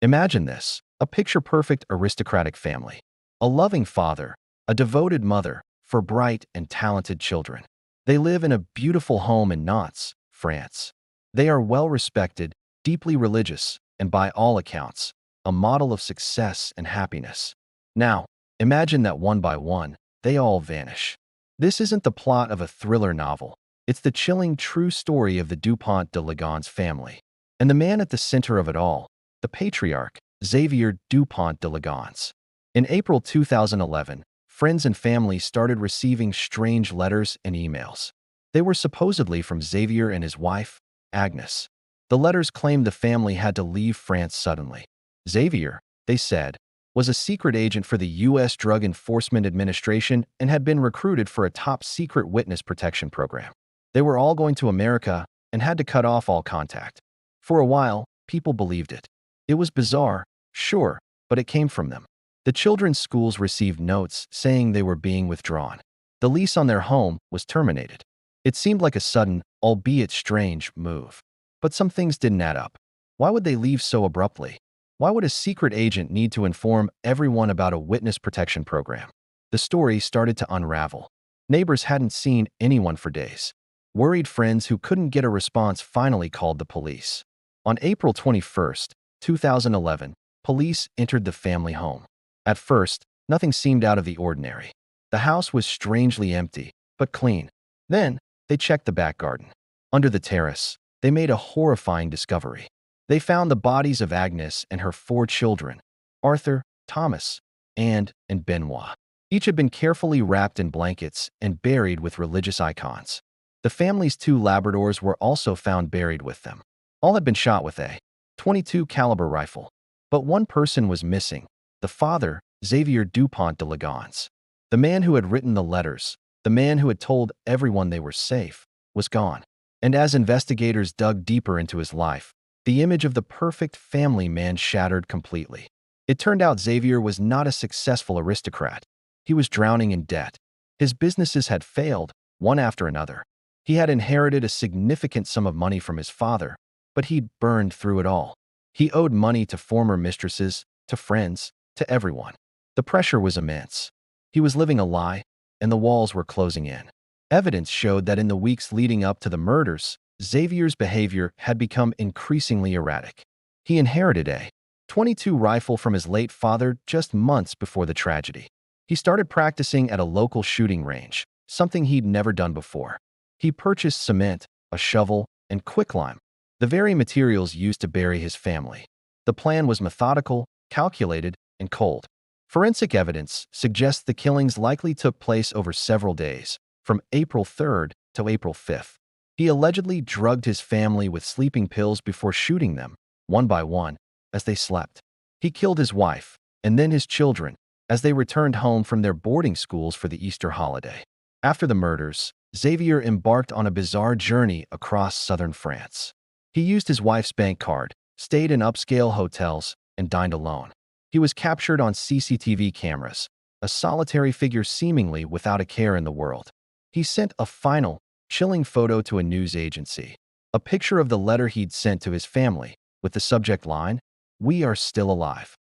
Imagine this, a picture-perfect aristocratic family. A loving father, a devoted mother, for bright and talented children. They live in a beautiful home in Nantes, France. They are well-respected, deeply religious, and by all accounts, a model of success and happiness. Now, imagine that one by one, they all vanish. This isn't the plot of a thriller novel. It's the chilling true story of the Dupont de Ligonnès family. And the man at the center of it all, the patriarch, Xavier Dupont de Ligonnès. In April 2011, friends and family started receiving strange letters and emails. They were supposedly from Xavier and his wife, Agnes. The letters claimed the family had to leave France suddenly. Xavier, they said, was a secret agent for the U.S. Drug Enforcement Administration and had been recruited for a top-secret witness protection program. They were all going to America and had to cut off all contact. For a while, people believed it. It was bizarre, sure, but it came from them. The children's schools received notes saying they were being withdrawn. The lease on their home was terminated. It seemed like a sudden, albeit strange, move. But some things didn't add up. Why would they leave so abruptly? Why would a secret agent need to inform everyone about a witness protection program? The story started to unravel. Neighbors hadn't seen anyone for days. Worried friends who couldn't get a response finally called the police. On April 21, 2011, police entered the family home. At first, nothing seemed out of the ordinary. The house was strangely empty, but clean. Then, they checked the back garden. Under the terrace, they made a horrifying discovery. They found the bodies of Agnes and her 4 children, Arthur, Thomas, and Benoit. Each had been carefully wrapped in blankets and buried with religious icons. The family's 2 Labradors were also found buried with them. All had been shot with a .22 caliber rifle. But one person was missing, the father, Xavier Dupont de Ligonnès. The man who had written the letters, the man who had told everyone they were safe, was gone. And as investigators dug deeper into his life, the image of the perfect family man shattered completely. It turned out Xavier was not a successful aristocrat. He was drowning in debt. His businesses had failed, one after another. He had inherited a significant sum of money from his father, but he'd burned through it all. He owed money to former mistresses, to friends, to everyone. The pressure was immense. He was living a lie, and the walls were closing in. Evidence showed that in the weeks leading up to the murders, Xavier's behavior had become increasingly erratic. He inherited a .22 rifle from his late father just months before the tragedy. He started practicing at a local shooting range, something he'd never done before. He purchased cement, a shovel, and quicklime, the very materials used to bury his family. The plan was methodical, calculated, and cold. Forensic evidence suggests the killings likely took place over several days, from April 3rd to April 5th. He allegedly drugged his family with sleeping pills before shooting them, one by one, as they slept. He killed his wife, and then his children, as they returned home from their boarding schools for the Easter holiday. After the murders, Xavier embarked on a bizarre journey across southern France. He used his wife's bank card, stayed in upscale hotels, and dined alone. He was captured on CCTV cameras, a solitary figure seemingly without a care in the world. He sent a final, chilling photo to a news agency, a picture of the letter he'd sent to his family, with the subject line, "We are still alive."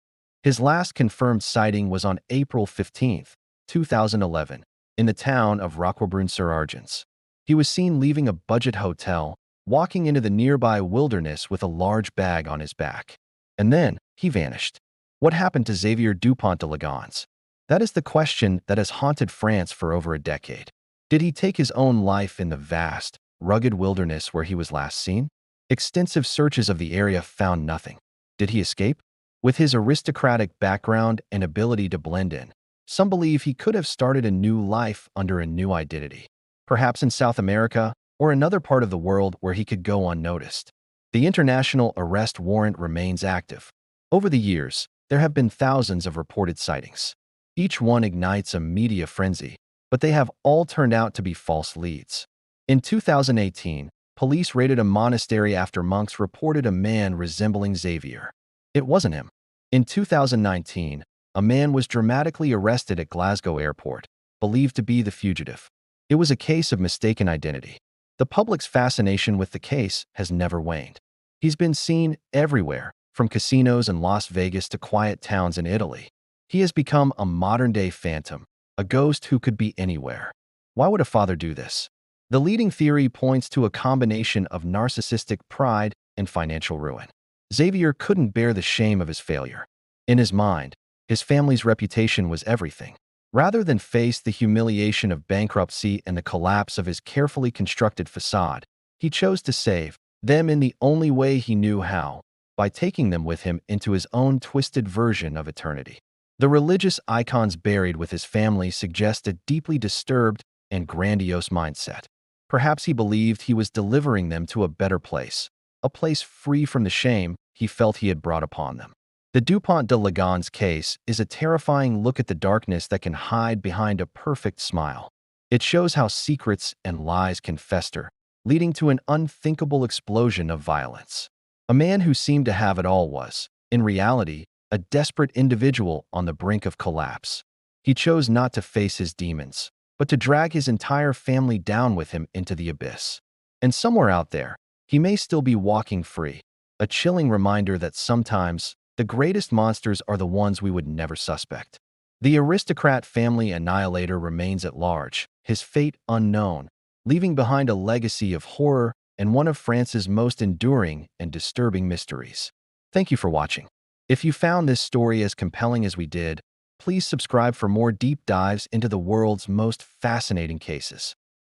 His last confirmed sighting was on April 15, 2011, in the town of Roquebrune-sur-Argens. He was seen leaving a budget hotel, walking into the nearby wilderness with a large bag on his back. And then, he vanished. What happened to Xavier Dupont de Ligonnès? That is the question that has haunted France for over a decade. Did he take his own life in the vast, rugged wilderness where he was last seen? Extensive searches of the area found nothing. Did he escape? With his aristocratic background and ability to blend in, some believe he could have started a new life under a new identity, perhaps in South America or another part of the world where he could go unnoticed. The international arrest warrant remains active. Over the years, there have been thousands of reported sightings. Each one ignites a media frenzy, but they have all turned out to be false leads. In 2018, police raided a monastery after monks reported a man resembling Xavier. It wasn't him. In 2019, a man was dramatically arrested at Glasgow Airport, believed to be the fugitive. It was a case of mistaken identity. The public's fascination with the case has never waned. He's been seen everywhere, from casinos in Las Vegas to quiet towns in Italy. He has become a modern-day phantom, a ghost who could be anywhere. Why would a father do this? The leading theory points to a combination of narcissistic pride and financial ruin. Xavier couldn't bear the shame of his failure. In his mind, his family's reputation was everything. Rather than face the humiliation of bankruptcy and the collapse of his carefully constructed facade, he chose to save them in the only way he knew how, by taking them with him into his own twisted version of eternity. The religious icons buried with his family suggest a deeply disturbed and grandiose mindset. Perhaps he believed he was delivering them to a better place, a place free from the shame he felt he had brought upon them. The Dupont de Ligonnès case is a terrifying look at the darkness that can hide behind a perfect smile. It shows how secrets and lies can fester, leading to an unthinkable explosion of violence. A man who seemed to have it all was, in reality, a desperate individual on the brink of collapse. He chose not to face his demons, but to drag his entire family down with him into the abyss. And somewhere out there, he may still be walking free, a chilling reminder that sometimes the greatest monsters are the ones we would never suspect. The aristocrat family annihilator remains at large, his fate unknown, leaving behind a legacy of horror and one of France's most enduring and disturbing mysteries. Thank you for watching. If you found this story as compelling as we did, please subscribe for more deep dives into the world's most fascinating cases.